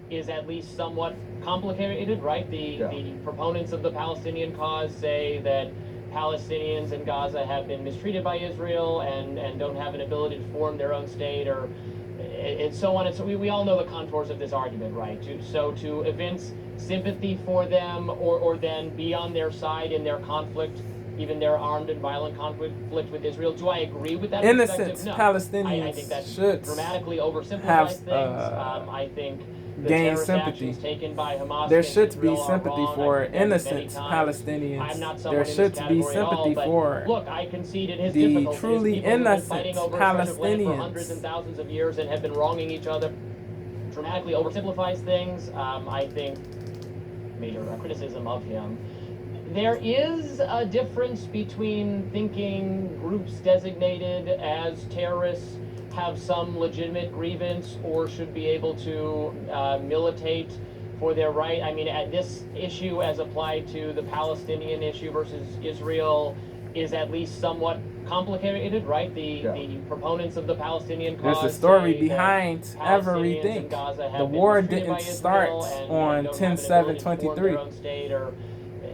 is at least somewhat complicated, right? The proponents of the Palestinian cause say that Palestinians in Gaza have been mistreated by Israel and don't have an ability to form their own state, or and so on. And so we all know the contours of this argument, right? To evince sympathy for them, or then be on their side in their conflict, even their armed and violent conflict with Israel. Do I agree with that Innocent perspective? No. Palestinians I think that should dramatically oversimplifies have things. I think the gain terrorist sympathy. actions taken by Hamas There against should be Israel are sympathy wrong. for I've condemned it many innocent times. Palestinians. I'm not There someone in this should be category at all, sympathy but for look, I concede it is the difficult. truly It is people who've been innocent fighting over a stretch of land for hundreds and Palestinians. thousands of years and have been wronging each other. Dramatically oversimplifies things. I think major criticism of him. There is a difference between thinking groups designated as terrorists have some legitimate grievance or should be able to militate for their right. I mean, this issue as applied to the Palestinian issue versus Israel is at least somewhat complicated, right? The proponents of the Palestinian cause There's a story say behind that Palestinians everything. in Gaza have The been war mistreated by didn't start Israel and on don't have an ability to form 10/7/23. their own state, or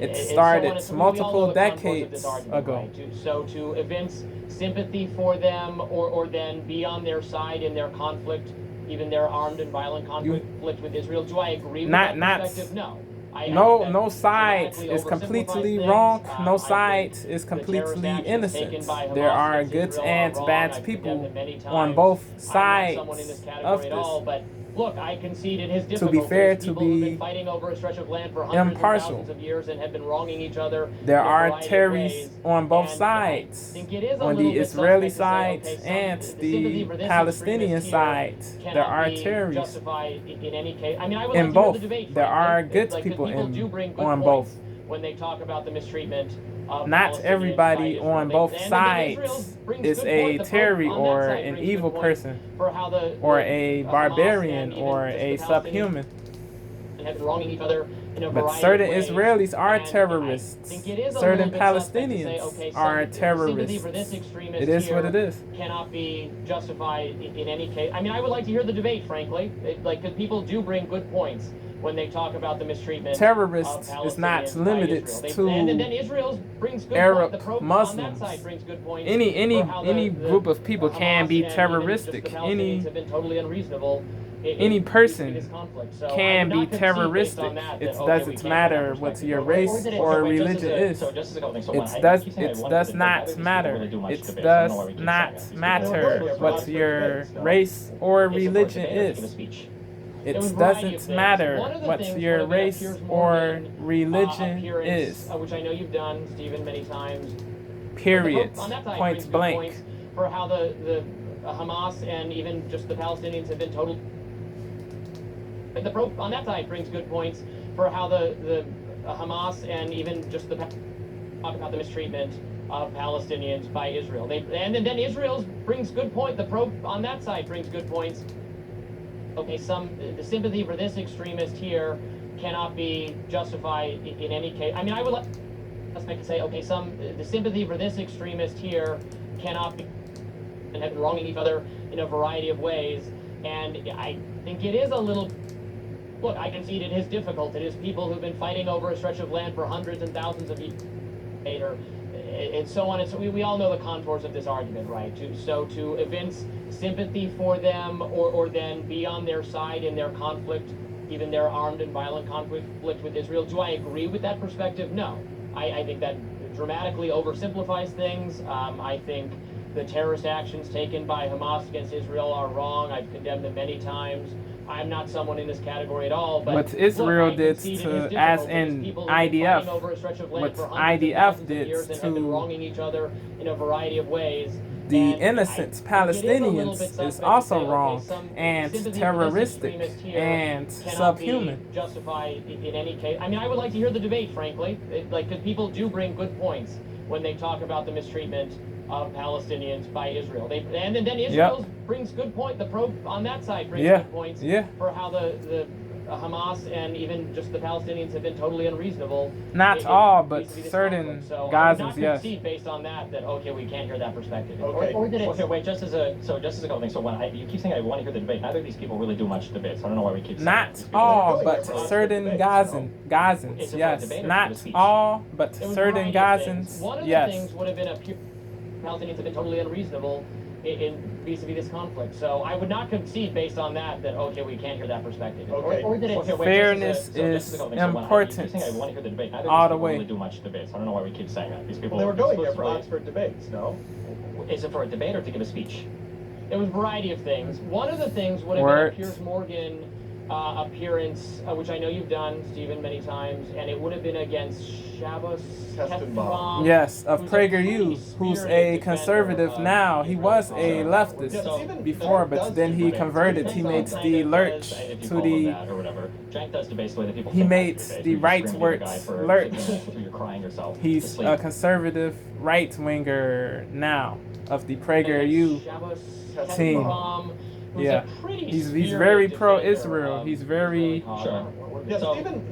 It and so on. started And so we all know multiple the contours of this decades argument, ago. right? So to evince sympathy for them, or then be on their side in their conflict, even their armed and violent conflict with Israel. Do I agree with that perspective? No. No side is completely wrong. No side is completely innocent. There are good and bad people on both sides of this. But look, I concede it is To difficult. be fair, to people who've been be fighting over a stretch of land for hundreds impartial, and thousands of years and have been wronging each other. there in a are variety of terrorists ways. on both And sides, I think it is a on little the bit Israeli suspect to side say, okay, and sympathy the for this Palestinian extremist here side. There cannot are be terrorists justified in any case. I mean, I would in like to hear both. the debate. There frankly. are good Like, people do bring good on points both. when they talk about the mistreatment of Not Palestinians everybody by Israel. on both And sides Israel brings is good a point. The Pope terror on that or side an brings evil good point person for how or the a Hamas barbarian and even or just a the Palestinians subhuman. have been wronging each other in a But variety certain of ways. Israelis are And terrorists. I think it is a Certain little bit suspect to say, Palestinians okay, are sympathy for this terrorists. extremist It is what here it is. cannot be justified in any case. I mean, I would like to hear the debate, frankly. Because people do bring good points when they talk about the mistreatment Terrorist of is not Palestinians by limited Israel. And then Israel brings good Arab points. The pro Muslims. on that side brings good points. Any group of people can Hamas be and terroristic. even just the Palestinians have been totally unreasonable. Any person this conflict. So can be terroristic. It doesn't matter what your race or religion is. It does not matter. It does not matter what your race or religion is. It doesn't matter what your race or religion is. Which I know you've done, Stephen, many times. Period. Point blank. For how the Hamas and even just the Palestinians have been total. The pro on that side brings good points for how the Hamas and even just the talk about the mistreatment of Palestinians by Israel. And then Israel brings good point. The pro on that side brings good points. Okay, the sympathy for this extremist here cannot be justified in any case. I mean, I would like to say, okay, the sympathy for this extremist here cannot be, and have been wronging each other in a variety of ways. And I think it is a little. Look, I concede it is difficult. It is people who've been fighting over a stretch of land for hundreds and thousands of years, and so on. And so we all know the contours of this argument, right? To evince sympathy for them, or then be on their side in their conflict, even their armed and violent conflict with Israel. Do I agree with that perspective? No. I think that dramatically oversimplifies things. I think the terrorist actions taken by Hamas against Israel are wrong. I've condemned them many times. I'm not someone in this category at all. But what Israel did to, as in IDF, what IDF did to wronging each other in a variety of ways. The innocent Palestinians is also wrong and terroristic and subhuman. Justified in any case. I mean, I would like to hear the debate, frankly. Because people do bring good points when they talk about the mistreatment of Palestinians by Israel. And then Israel brings good point. The pro on that side brings good points for how the Hamas and even just the Palestinians have been totally unreasonable. Not all, but certain so Gazans, yes. Based on that, okay, we can't hear that perspective. Okay. Okay, wait, just as a couple things. So when you keep saying I want to hear the debate, neither of these people really do much debate. So I don't know why we keep saying not all, but certain Gazans, yes. Not all, but certain Gazans, One of the yes. things would have been Palestinians have been totally unreasonable in vis-a-vis this conflict. So I would not concede based on that okay, we can't hear that perspective. Okay. Fairness is important all the way. Really do much debate. So I don't know why we keep saying that. These people They were going there for Oxford debates, no? Is it for a debate or to give a speech? It was a variety of things. One of the things would have been a Piers Morgan appearance, which I know you've done, Stephen, many times, and it would have been against Shabbos, Kestenbaum. Yes, of PragerU, who's a conservative now. He was a leftist before, but then he converted. He made the lurch to the. He made the rightwards lurch. He's a conservative right winger now of the PragerU team. Yeah, he's very pro-Israel. He's very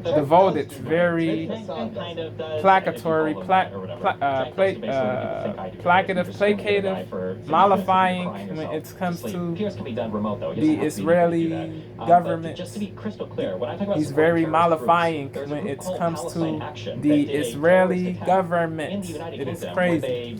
devoted, very placatory, placative, placative, mollifying when it comes to the Israeli government. He's very mollifying when it comes to the Israeli government. It is crazy.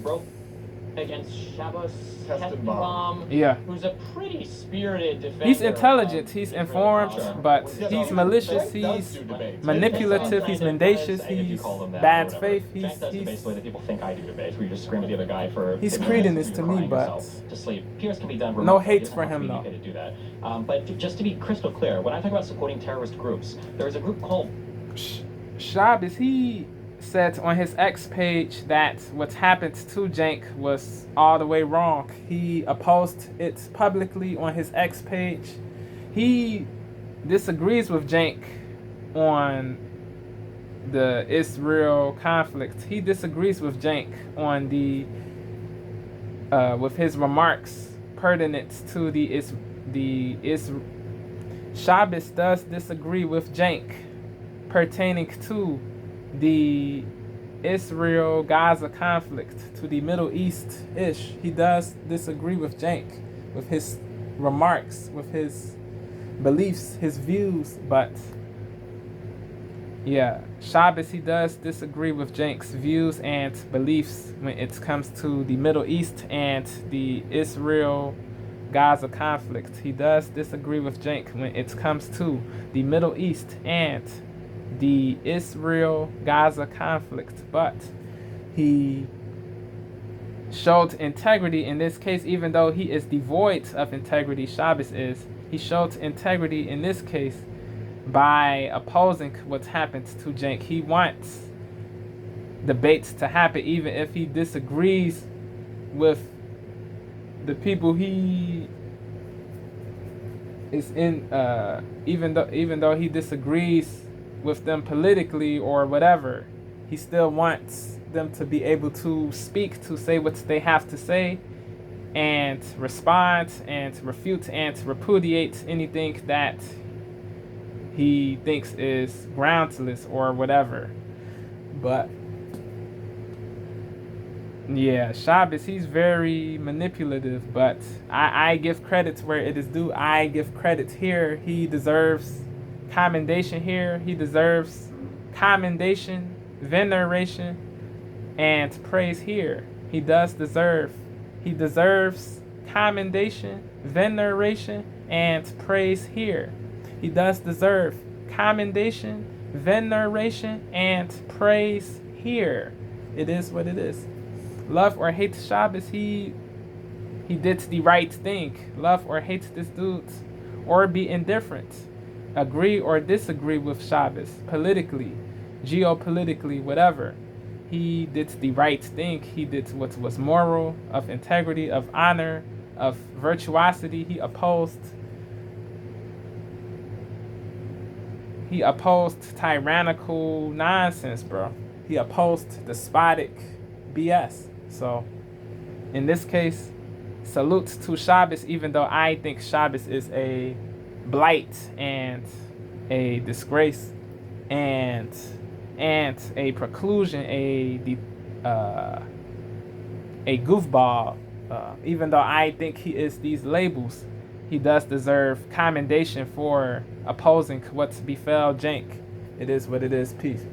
Against Shabbos, Kestenbaum, yeah, who's a pretty spirited defender. He's intelligent, he's informed, but he's malicious, he's manipulative, he's mendacious, he's bad faith, he's basically the people think I do debate, where you just scream at the other guy for he's credence to me, but to sleep. Piers can be done no hate for him though. To do that. But just to be crystal clear, when I talk about supporting terrorist groups, there is a group called Shabbos. He said on his X page that what happened to Cenk was all the way wrong. He opposed it publicly on his X page. He disagrees with Cenk on the Israel conflict. He disagrees with Cenk on the with his remarks pertinent to Shabbos does disagree with Cenk pertaining to the Israel-Gaza conflict, to the Middle East-ish. He does disagree with Cenk, with his remarks, with his beliefs, his views, but yeah, Shabbos, he does disagree with Cenk's views and beliefs when it comes to the Middle East and the Israel-Gaza conflict. He does disagree with Cenk when it comes to the Middle East and the Israel-Gaza conflict, but he showed integrity in this case, even though he is devoid of integrity. Shabbos is. He showed integrity in this case by opposing what happened to Cenk. He wants debates to happen, even if he disagrees with the people he is in. Even though he disagrees with them politically or whatever, he still wants them to be able to speak, to say what they have to say, and respond and refute and repudiate anything that he thinks is groundless or whatever. But yeah, Shabbos, he's very manipulative, but I give credit where it is due. I give credit here. He deserves commendation here. He deserves commendation, veneration, and praise here. He deserves commendation, veneration, and praise here. He does deserve commendation, veneration, and praise here. It is what it is. Love or hate Shabbos, he did the right thing. Love or hate this dude, or be indifferent. Agree or disagree with Shabbos, politically, geopolitically, whatever. He did the right thing. He did what was moral, of integrity, of honor, of virtuosity. He opposed tyrannical nonsense, bro. He opposed despotic BS. So, in this case, salute to Shabbos, even though I think Shabbos is a blight and a disgrace, and a preclusion, a goofball. Even though I think he is these labels, he does deserve commendation for opposing what befell Cenk. It is what it is. Peace.